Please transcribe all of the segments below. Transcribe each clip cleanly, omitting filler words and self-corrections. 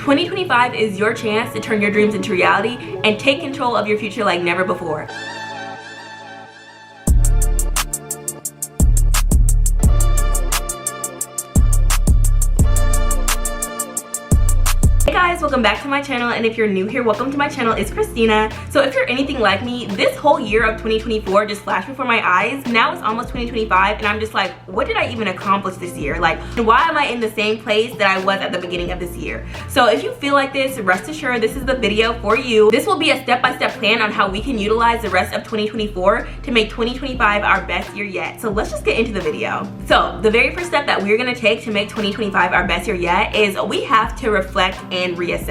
2025 is your chance to turn your dreams into reality and take control of your future like never before. Hey guys, welcome back to my channel, and if you're new here, welcome to my channel. It's Christina. So if you're anything like me, this whole year of 2024 just flashed before my eyes. Now it's almost 2025 and I'm just like, what did I even accomplish this year? Like, why am I in the same place that I was at the beginning of this year? So if you feel like this, rest assured this is the video for you. This will be a step-by-step plan on how we can utilize the rest of 2024 to make 2025 our best year yet. So let's just get into the video. So the very first step that we're gonna take to make 2025 our best year yet is we have to reflect and reassess.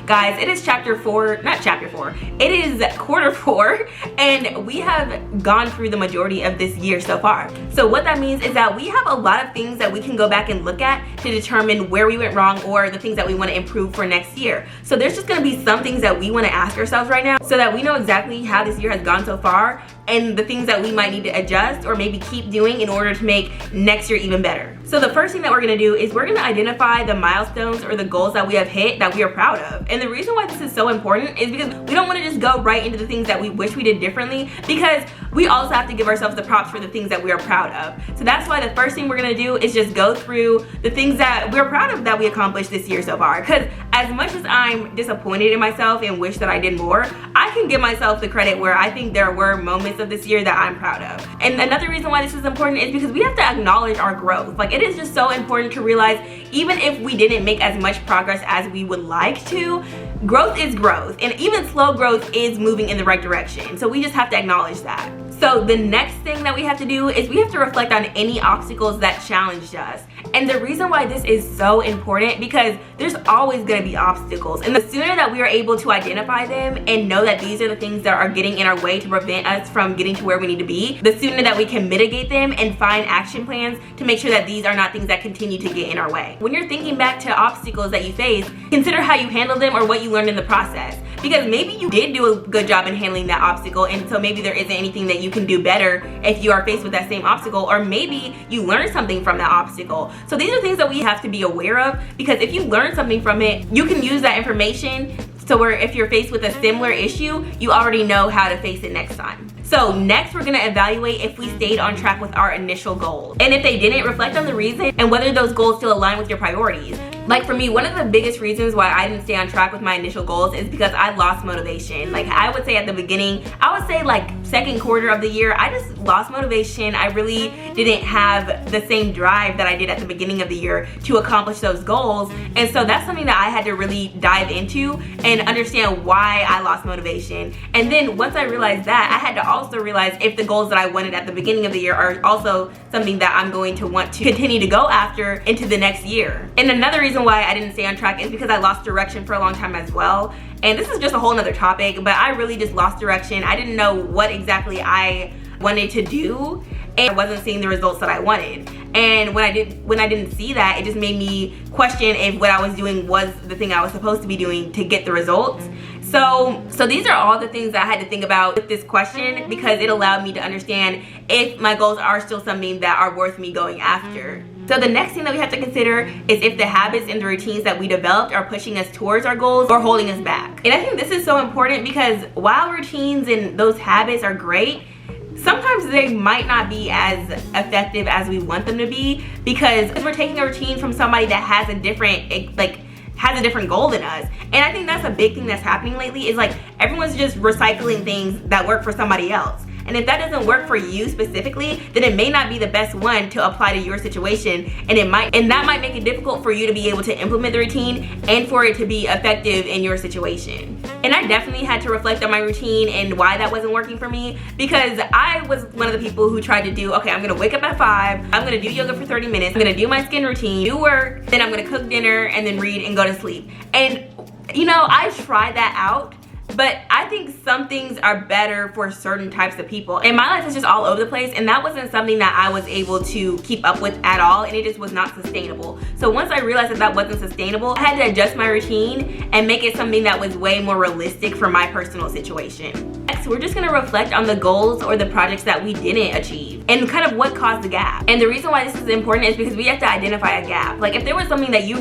Guys, it is it is quarter 4, and we have gone through the majority of this year so far. So what that means is that we have a lot of things that we can go back and look at to determine where we went wrong or the things that we want to improve for next year. So there's just going to be some things that we want to ask ourselves right now so that we know exactly how this year has gone so far and the things that we might need to adjust or maybe keep doing in order to make next year even better. So the first thing that we're gonna do is we're gonna identify the milestones or the goals that we have hit that we are proud of. And the reason why this is so important is because we don't wanna just go right into the things that we wish we did differently, because we also have to give ourselves the props for the things that we are proud of. So that's why the first thing we're gonna do is just go through the things that we're proud of that we accomplished this year so far. Because as much as I'm disappointed in myself and wish that I did more, I can give myself the credit where I think there were moments of this year that I'm proud of. And another reason why this is important is because we have to acknowledge our growth. Like, it is just so important to realize even if we didn't make as much progress as we would like to, growth is growth, and even slow growth is moving in the right direction. So we just have to acknowledge that. So the next thing that we have to do is we have to reflect on any obstacles that challenged us. And the reason why this is so important, because there's always going to be obstacles, and the sooner that we are able to identify them and know that these are the things that are getting in our way to prevent us from getting to where we need to be, the sooner that we can mitigate them and find action plans to make sure that these are not things that continue to get in our way. When you're thinking back to obstacles that you face, consider how you handled them or what you learned in the process. Because maybe you did do a good job in handling that obstacle, and so maybe there isn't anything that you can do better if you are faced with that same obstacle, or maybe you learned something from that obstacle. So these are things that we have to be aware of, because if you learn something from it, you can use that information so where if you're faced with a similar issue, you already know how to face it next time. So next, we're gonna evaluate if we stayed on track with our initial goals. And if they didn't, reflect on the reason and whether those goals still align with your priorities. Like for me, one of the biggest reasons why I didn't stay on track with my initial goals is because I lost motivation. Like I would say at the beginning, I would say like second quarter of the year, I just lost motivation. I really didn't have the same drive that I did at the beginning of the year to accomplish those goals. And so that's something that I had to really dive into and understand why I lost motivation. And then once I realized that, I had to also realize if the goals that I wanted at the beginning of the year are also something that I'm going to want to continue to go after into the next year. And another reason why I didn't stay on track is because I lost direction for a long time as well. And this is just a whole nother topic, but I really just lost direction. I didn't know what exactly I wanted to do, and I wasn't seeing the results that I wanted. And when I didn't see that, it just made me question if what I was doing was the thing I was supposed to be doing to get the results. So these are all the things that I had to think about with this question, because it allowed me to understand if my goals are still something that are worth me going after. So the next thing that we have to consider is if the habits and the routines that we developed are pushing us towards our goals or holding us back. And I think this is so important, because while routines and those habits are great, sometimes they might not be as effective as we want them to be, because we're taking a routine from somebody that has a different goal than us. And I think that's a big thing that's happening lately, is like everyone's just recycling things that work for somebody else. And if that doesn't work for you specifically, then it may not be the best one to apply to your situation, and that might make it difficult for you to be able to implement the routine and for it to be effective in your situation. And I definitely had to reflect on my routine and why that wasn't working for me, because I was one of the people who tried to do, okay, I'm gonna wake up at 5, I'm gonna do yoga for 30 minutes, I'm gonna do my skin routine, do work, then I'm gonna cook dinner, and then read and go to sleep. And you know, I tried that out, but I think some things are better for certain types of people. And my life is just all over the place, and that wasn't something that I was able to keep up with at all, and it just was not sustainable. So once I realized that that wasn't sustainable, I had to adjust my routine and make it something that was way more realistic for my personal situation. next, we're just gonna reflect on the goals or the projects that we didn't achieve and kind of what caused the gap. And the reason why this is important is because we have to identify a gap. Like if there was something that you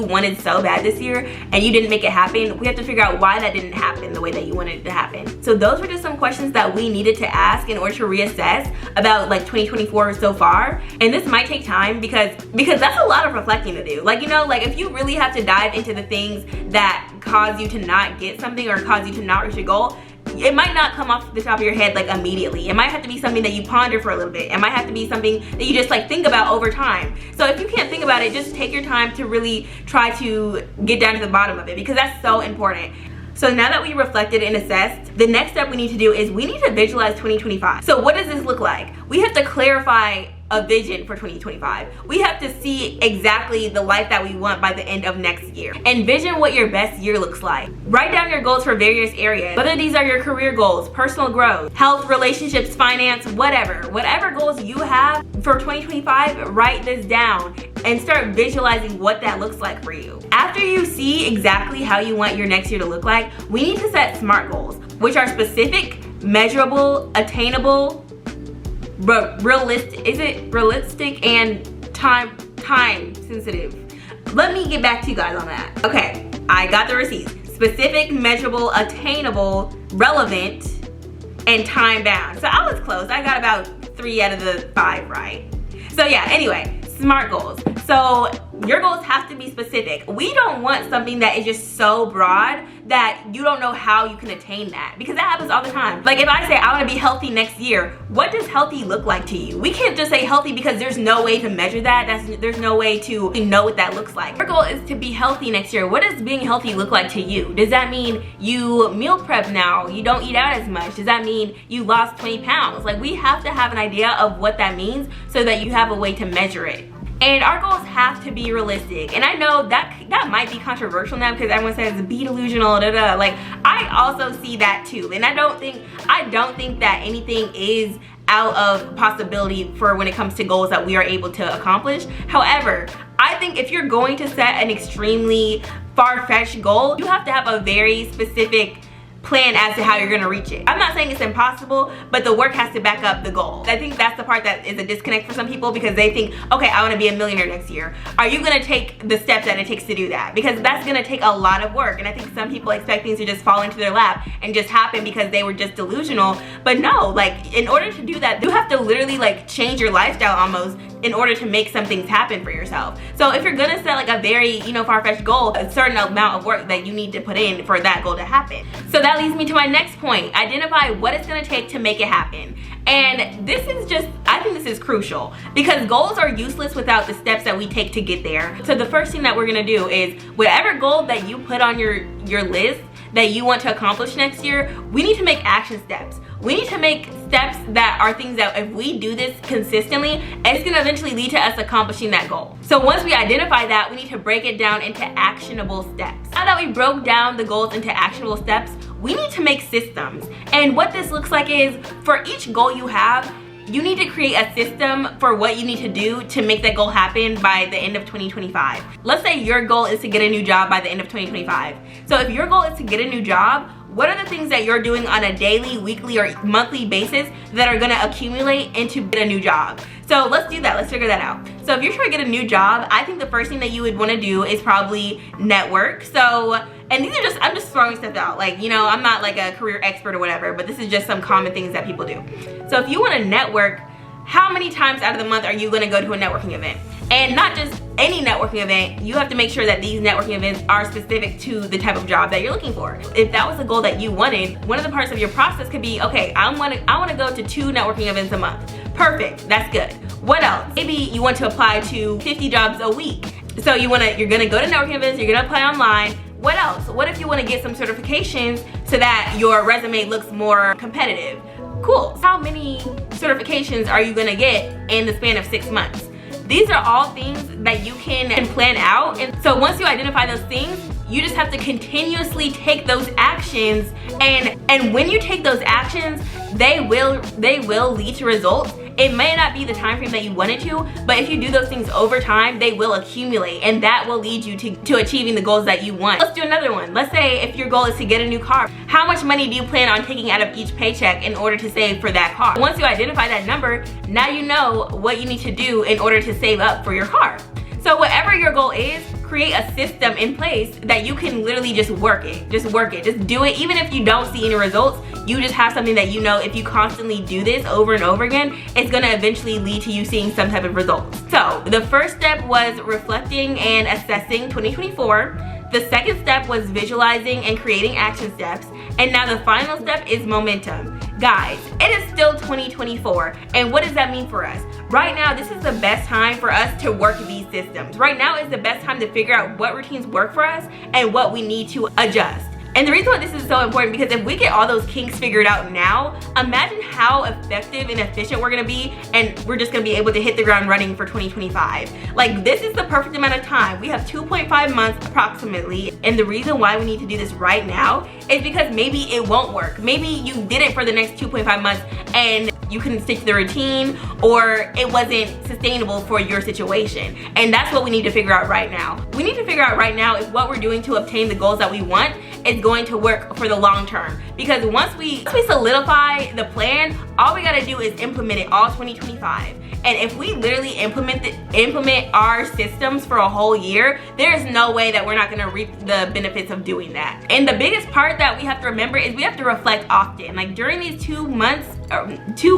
wanted so bad this year and you didn't make it happen, we have to figure out why that didn't happen the way that you wanted it to happen. So those were just some questions that we needed to ask in order to reassess about like 2024 so far. And this might take time because that's a lot of reflecting to do. Like, you know, like if you really have to dive into the things that cause you to not get something or cause you to not reach a goal, it might not come off the top of your head like immediately. It might have to be something that you ponder for a little bit. It might have to be something that you just like think about over time. So if you can't think about it, just take your time to really try to get down to the bottom of it, because that's so important. So now that we reflected and assessed, the next step we need to do is we need to visualize 2025. So what does this look like? We have to clarify a vision for 2025. We have to see exactly the life that we want by the end of next year. Envision what your best year looks like. Write down your goals for various areas, whether these are your career goals, personal growth, health, relationships, finance, whatever goals you have for 2025, write this down and start visualizing what that looks like for you. After you see exactly how you want your next year to look like, we need to set SMART goals, which are specific, measurable, attainable, realistic and time sensitive. Let me get back to you guys on that. Okay, I got the receipts. Specific, measurable, attainable, relevant, and time bound. So I was close. I got about 3 out of the 5 right. So yeah, anyway, SMART goals. So your goals have to be specific. We don't want something that is just so broad that you don't know how you can attain that, because that happens all the time. Like if I say I want to be healthy next year, what does healthy look like to you? We can't just say healthy because there's no way to measure that. There's no way to know what that looks like. Our goal is to be healthy next year. What does being healthy look like to you? Does that mean you meal prep now? You don't eat out as much? Does that mean you lost 20 pounds? Like we have to have an idea of what that means so that you have a way to measure it. And our goals have to be realistic. And I know that might be controversial now because everyone says be delusional, Like I also see that too. And I don't think that anything is out of possibility for when it comes to goals that we are able to accomplish. However, I think if you're going to set an extremely far-fetched goal, you have to have a very specific plan as to how you're gonna reach it. I'm not saying it's impossible, but the work has to back up the goal. I think that's the part that is a disconnect for some people, because they think, okay, I wanna be a millionaire next year. Are you gonna take the steps that it takes to do that? Because that's gonna take a lot of work. And I think some people expect things to just fall into their lap and just happen because they were just delusional. But no, like in order to do that, you have to literally like change your lifestyle almost in order to make some things happen for yourself. So if you're gonna set like a very, far-fetched goal, a certain amount of work that you need to put in for that goal to happen. So that leads me to my next point. Identify what it's gonna take to make it happen. And this is I think this is crucial, because goals are useless without the steps that we take to get there. So the first thing that we're gonna do is whatever goal that you put on your list that you want to accomplish next year, we need to make action steps. We need to make steps that are things that if we do this consistently, it's gonna eventually lead to us accomplishing that goal. So once we identify that, we need to break it down into actionable steps. Now that we broke down the goals into actionable steps, we need to make systems. And what this looks like is, for each goal you have, you need to create a system for what you need to do to make that goal happen by the end of 2025. Let's say your goal is to get a new job by the end of 2025. So if your goal is to get a new job, what are the things that you're doing on a daily, weekly, or monthly basis that are gonna accumulate into get a new job? So let's do that, let's figure that out. So if you're trying to get a new job, I think the first thing that you would wanna do is probably network. So, and these are I'm just throwing stuff out. Like, I'm not like a career expert or whatever, but this is just some common things that people do. So if you wanna network, how many times out of the month are you gonna go to a networking event? And not just any networking event, you have to make sure that these networking events are specific to the type of job that you're looking for. If that was a goal that you wanted, one of the parts of your process could be, okay, I wanna go to 2 networking events a month. Perfect, that's good. What else? Maybe you want to apply to 50 jobs a week. So you're gonna go to networking events, you're gonna apply online. What else? What if you wanna get some certifications so that your resume looks more competitive? Cool, how many certifications are you gonna get in the span of 6 months? These are all things that you can plan out. And so once you identify those things, you just have to continuously take those actions, and when you take those actions, they will lead to results It may not be the time frame that you wanted to, but if you do those things over time, they will accumulate, and that will lead you to achieving the goals that you want. Let's do another one. Let's say if your goal is to get a new car, how much money do you plan on taking out of each paycheck in order to save for that car? Once you identify that number, now you know what you need to do in order to save up for your car. So whatever your goal is, create a system in place that you can literally just work it. Just do it. Even if you don't see any results, you just have something that you know if you constantly do this over and over again, it's gonna eventually lead to you seeing some type of results. So the first step was reflecting and assessing 2024. The second step was visualizing and creating action steps. And now the final step is momentum. Guys, it is still 2024, and what does that mean for us? Right now, this is the best time for us to work these systems. Right now is the best time to figure out what routines work for us and what we need to adjust. And the reason why this is so important, because if we get all those kinks figured out now, imagine how effective and efficient we're gonna be, and we're just gonna be able to hit the ground running for 2025. Like, this is the perfect amount of time. We have 2.5 months approximately, and the reason why we need to do this right now is because maybe it won't work. Maybe you did it for the next 2.5 months and you couldn't stick to the routine, or it wasn't sustainable for your situation. And that's what we need to figure out right now. We need to figure out right now if what we're doing to obtain the goals that we want is going to work for the long term. Because once we solidify the plan, all we gotta do is implement it all 2025. And if we literally implement our systems for a whole year, there's no way that we're not gonna reap the benefits of doing that. And the biggest part that we have to remember is we have to reflect often. Like, during these 2 months, or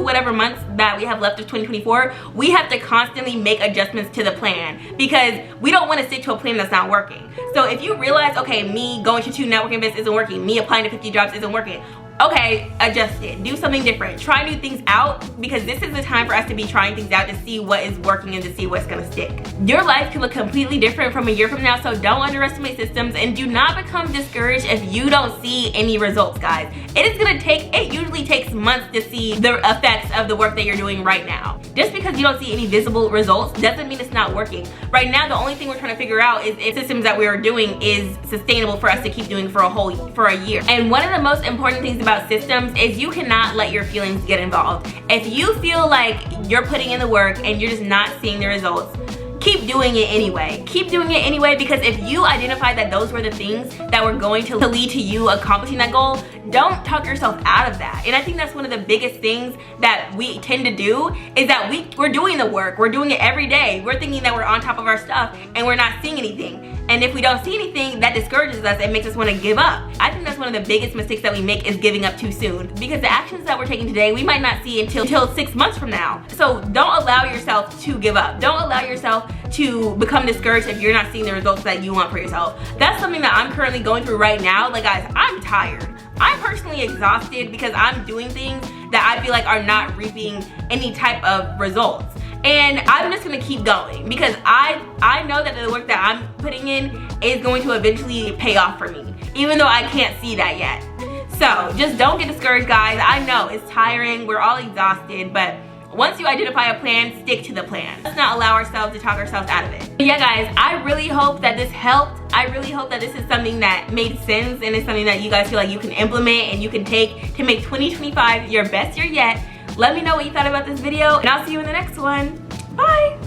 whatever months that we have left of 2024, we have to constantly make adjustments to the plan, because we don't want to stick to a plan that's not working. So if you realize, okay, me going to 2 networking events isn't working, me applying to 50 jobs isn't working, okay, adjust it, do something different, try new things out, because this is the time for us to be trying things out to see what is working and to see what's gonna stick. Your life can look completely different from a year from now, so don't underestimate systems, and do not become discouraged if you don't see any results, guys. It usually takes months to see the effects of the work that you're doing right now. Just because you don't see any visible results doesn't mean it's not working. Right now, the only thing we're trying to figure out is if systems that we are doing is sustainable for us to keep doing for a year. And one of the most important things about systems is you cannot let your feelings get involved. If you feel like you're putting in the work and you're just not seeing the results, keep doing it anyway. Keep doing it anyway, because if you identify that those were the things that were going to lead to you accomplishing that goal, don't talk yourself out of that. And I think that's one of the biggest things that we tend to do, is that we're doing the work, we're doing it every day. We're thinking that we're on top of our stuff and we're not seeing anything. And if we don't see anything, that discourages us and makes us want to give up. I think that's one of the biggest mistakes that we make, is giving up too soon, because the actions that we're taking today, we might not see until 6 months from now. So don't allow yourself to give up. Don't allow yourself to become discouraged if you're not seeing the results that you want for yourself. That's something that I'm currently going through right now. Like, guys, I'm tired. I'm personally exhausted because I'm doing things that I feel like are not reaping any type of results. And I'm just gonna keep going, because I know that the work that I'm putting in is going to eventually pay off for me, even though I can't see that yet. So just don't get discouraged, guys. I know it's tiring, we're all exhausted, but once you identify a plan, stick to the plan. Let's not allow ourselves to talk ourselves out of it. But yeah, guys, I really hope that this helped. I really hope that this is something that made sense, and it's something that you guys feel like you can implement and you can take to make 2025 your best year yet. Let me know what you thought about this video, and I'll see you in the next one. Bye!